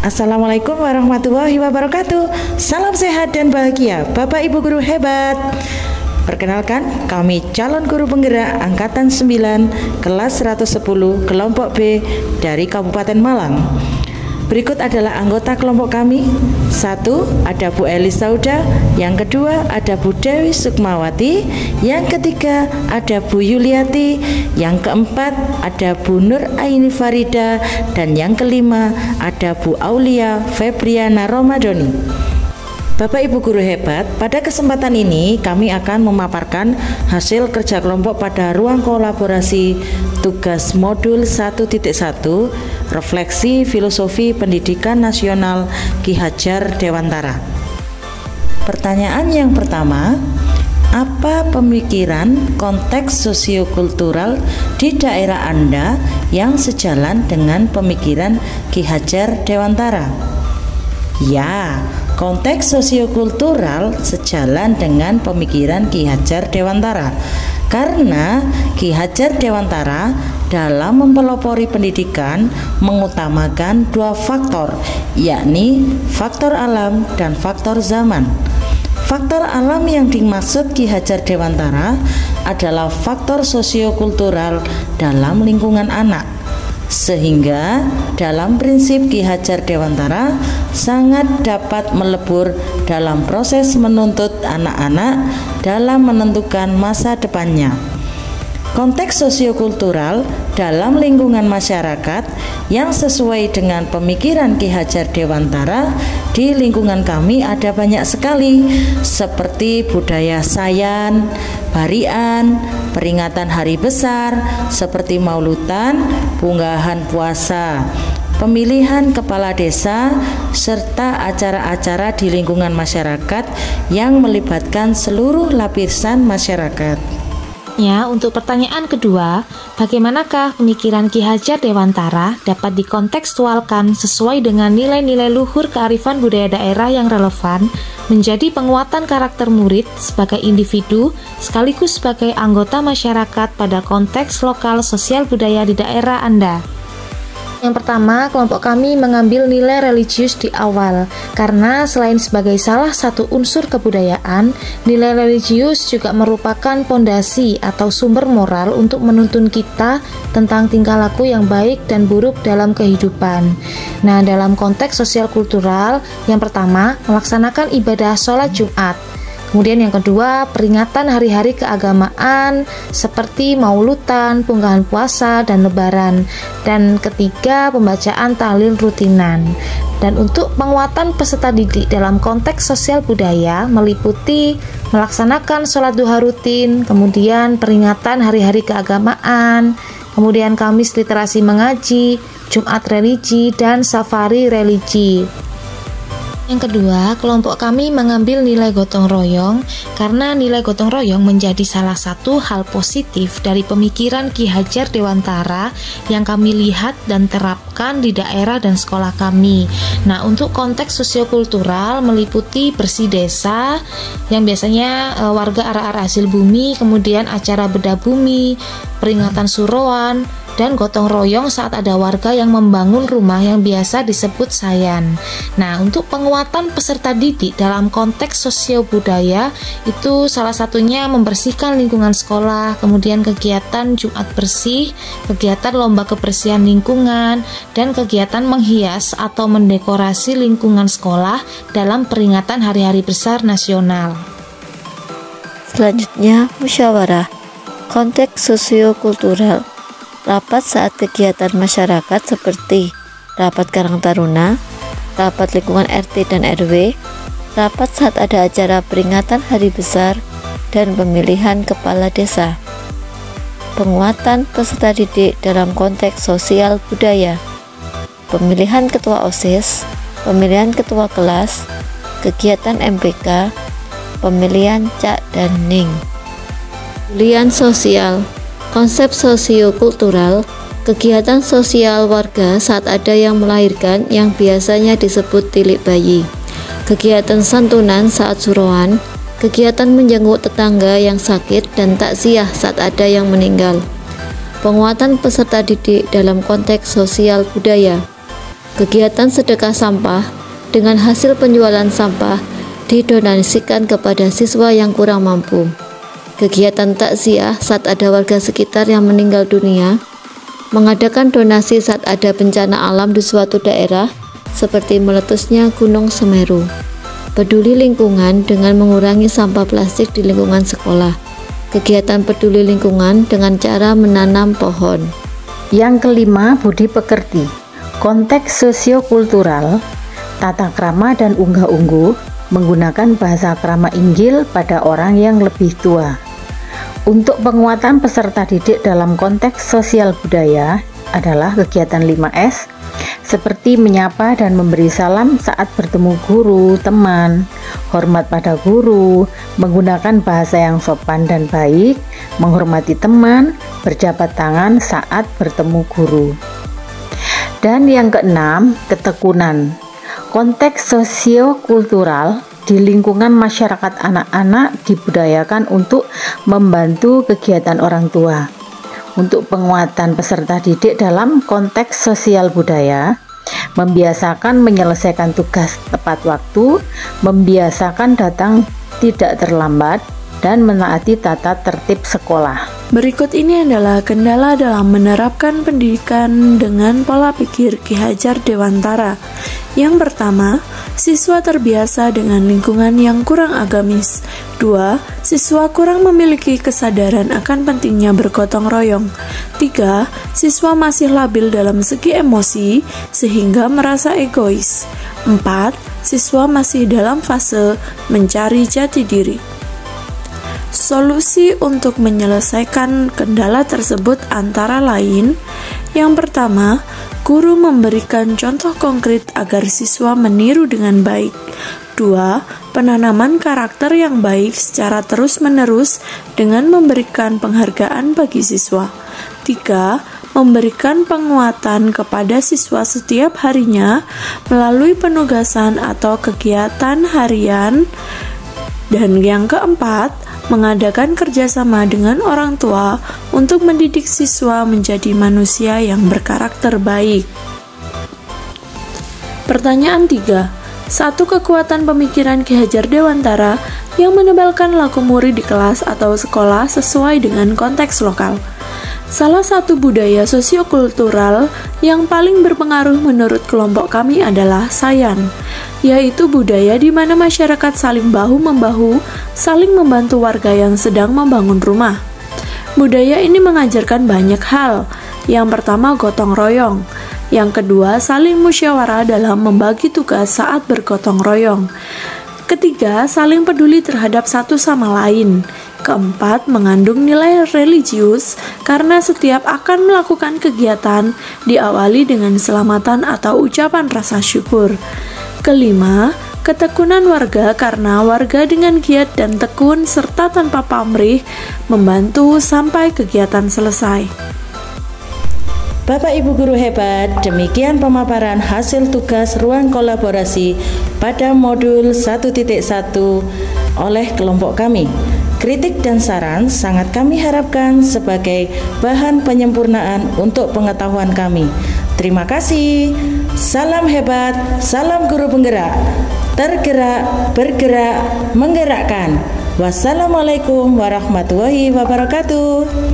Assalamualaikum warahmatullahi wabarakatuh. Salam sehat dan bahagia Bapak Ibu guru hebat. Perkenalkan, kami calon guru penggerak Angkatan 9 kelas 110 kelompok B dari Kabupaten Malang. Berikut adalah anggota kelompok kami. 1. Ada Bu Elis Sauda. Yang kedua ada Bu Dewi Sukmawati. Yang ketiga ada Bu Yuliati. Yang keempat ada Bu Nur Aini Farida. Dan yang kelima ada Bu Aulia Febriana Romadoni. Bapak Ibu guru hebat, pada kesempatan ini kami akan memaparkan hasil kerja kelompok pada ruang kolaborasi tugas modul 1.1 Refleksi Filosofi Pendidikan Nasional Ki Hajar Dewantara. Pertanyaan yang pertama, apa pemikiran konteks sosiokultural di daerah Anda yang sejalan dengan pemikiran Ki Hajar Dewantara? Ya, konteks sosiokultural sejalan dengan pemikiran Ki Hajar Dewantara karena Ki Hajar Dewantara dalam mempelopori pendidikan mengutamakan dua faktor, yakni faktor alam dan faktor zaman. Faktor alam yang dimaksud Ki Hajar Dewantara adalah faktor sosiokultural dalam lingkungan anak. Sehingga dalam prinsip Ki Hajar Dewantara sangat dapat melebur dalam proses menuntut anak-anak dalam menentukan masa depannya. Konteks sosiokultural dalam lingkungan masyarakat yang sesuai dengan pemikiran Ki Hajar Dewantara di lingkungan kami ada banyak sekali, seperti budaya sayan, barian, peringatan hari besar seperti mauludan, unggahan puasa, pemilihan kepala desa, serta acara-acara di lingkungan masyarakat yang melibatkan seluruh lapisan masyarakat. Ya, untuk pertanyaan kedua, bagaimanakah pemikiran Ki Hajar Dewantara dapat dikontekstualkan sesuai dengan nilai-nilai luhur kearifan budaya daerah yang relevan menjadi penguatan karakter murid sebagai individu sekaligus sebagai anggota masyarakat pada konteks lokal sosial budaya di daerah Anda? Yang pertama, kelompok kami mengambil nilai religius di awal karena selain sebagai salah satu unsur kebudayaan, nilai religius juga merupakan pondasi atau sumber moral untuk menuntun kita tentang tingkah laku yang baik dan buruk dalam kehidupan. Nah, dalam konteks sosial kultural, yang pertama, melaksanakan ibadah sholat Jumat. Kemudian yang kedua, peringatan hari-hari keagamaan seperti mauludan, punggahan puasa, dan lebaran. Dan ketiga, pembacaan tahlil rutinan. Dan untuk penguatan peserta didik dalam konteks sosial budaya meliputi melaksanakan sholat duha rutin, kemudian peringatan hari-hari keagamaan, kemudian Kamis literasi mengaji, Jumat religi, dan safari religi. Yang kedua, kelompok kami mengambil nilai gotong royong karena nilai gotong royong menjadi salah satu hal positif dari pemikiran Ki Hajar Dewantara yang kami lihat dan terapkan di daerah dan sekolah kami. Nah, untuk konteks sosiokultural meliputi bersih desa yang biasanya warga arah-arah hasil bumi, kemudian acara bedah bumi, peringatan suroan, dan gotong royong saat ada warga yang membangun rumah yang biasa disebut sayan. Nah, untuk penguatan peserta didik dalam konteks sosio-budaya itu salah satunya membersihkan lingkungan sekolah, kemudian kegiatan Jumat bersih, kegiatan lomba kebersihan lingkungan, dan kegiatan menghias atau mendekorasi lingkungan sekolah dalam peringatan hari-hari besar nasional. Selanjutnya, musyawarah. Konteks sosiokultural. Rapat saat kegiatan masyarakat seperti rapat Karang Taruna, rapat lingkungan RT dan RW, rapat saat ada acara peringatan hari besar, dan pemilihan kepala desa. Penguatan peserta didik dalam konteks sosial budaya. Pemilihan ketua OSIS, pemilihan ketua kelas, kegiatan MPK, pemilihan Cak dan Ning. Pilihan sosial. Konsep sosiokultural, kegiatan sosial warga saat ada yang melahirkan yang biasanya disebut tilik bayi, kegiatan santunan saat suroan, kegiatan menjenguk tetangga yang sakit dan takziah saat ada yang meninggal. Penguatan peserta didik dalam konteks sosial budaya. Kegiatan sedekah sampah dengan hasil penjualan sampah didonasikan kepada siswa yang kurang mampu. Kegiatan takziah saat ada warga sekitar yang meninggal dunia, mengadakan donasi saat ada bencana alam di suatu daerah seperti meletusnya Gunung Semeru. Peduli lingkungan dengan mengurangi sampah plastik di lingkungan sekolah. Kegiatan peduli lingkungan dengan cara menanam pohon. Yang kelima, budi pekerti. Konteks sosiokultural, tata krama dan unggah-ungguh menggunakan bahasa krama Inggil pada orang yang lebih tua. Untuk penguatan peserta didik dalam konteks sosial budaya adalah kegiatan 5S, seperti menyapa dan memberi salam saat bertemu guru, teman, hormat pada guru, menggunakan bahasa yang sopan dan baik, menghormati teman, berjabat tangan saat bertemu guru. Dan yang keenam, ketekunan. Konteks sosiokultural di lingkungan masyarakat anak-anak dibudayakan untuk membantu kegiatan orang tua. Untuk penguatan peserta didik dalam konteks sosial budaya, membiasakan menyelesaikan tugas tepat waktu, membiasakan datang tidak terlambat, dan menaati tata tertib sekolah. Berikut ini adalah kendala dalam menerapkan pendidikan dengan pola pikir Ki Hajar Dewantara. Yang pertama, siswa terbiasa dengan lingkungan yang kurang agamis. 2. Siswa kurang memiliki kesadaran akan pentingnya bergotong royong. 3. Siswa masih labil dalam segi emosi sehingga merasa egois. 4. Siswa masih dalam fase mencari jati diri. Solusi untuk menyelesaikan kendala tersebut antara lain: yang pertama, guru memberikan contoh konkret agar siswa meniru dengan baik. 2. Penanaman karakter yang baik secara terus-menerus dengan memberikan penghargaan bagi siswa. 3. Memberikan penguatan kepada siswa setiap harinya melalui penugasan atau kegiatan harian. Dan yang keempat, mengadakan kerjasama dengan orang tua untuk mendidik siswa menjadi manusia yang berkarakter baik. Pertanyaan 3. Satu kekuatan pemikiran Ki Hajar Dewantara yang menebalkan laku murid di kelas atau sekolah sesuai dengan konteks lokal. Salah satu budaya sosiokultural yang paling berpengaruh menurut kelompok kami adalah Sayan, yaitu budaya di mana masyarakat saling bahu-membahu, saling membantu warga yang sedang membangun rumah. Budaya ini mengajarkan banyak hal. Yang pertama, gotong royong. Yang kedua, saling musyawarah dalam membagi tugas saat bergotong royong. Ketiga, saling peduli terhadap satu sama lain. Keempat, mengandung nilai religius karena setiap akan melakukan kegiatan diawali dengan selamatan atau ucapan rasa syukur. Kelima, ketekunan warga karena warga dengan giat dan tekun serta tanpa pamrih membantu sampai kegiatan selesai. Bapak Ibu guru hebat, demikian pemaparan hasil tugas ruang kolaborasi pada modul 1.1 oleh kelompok kami. Kritik dan saran sangat kami harapkan sebagai bahan penyempurnaan untuk pengetahuan kami. Terima kasih. Salam hebat, salam guru penggerak. Tergerak, bergerak, menggerakkan. Wassalamualaikum warahmatullahi wabarakatuh.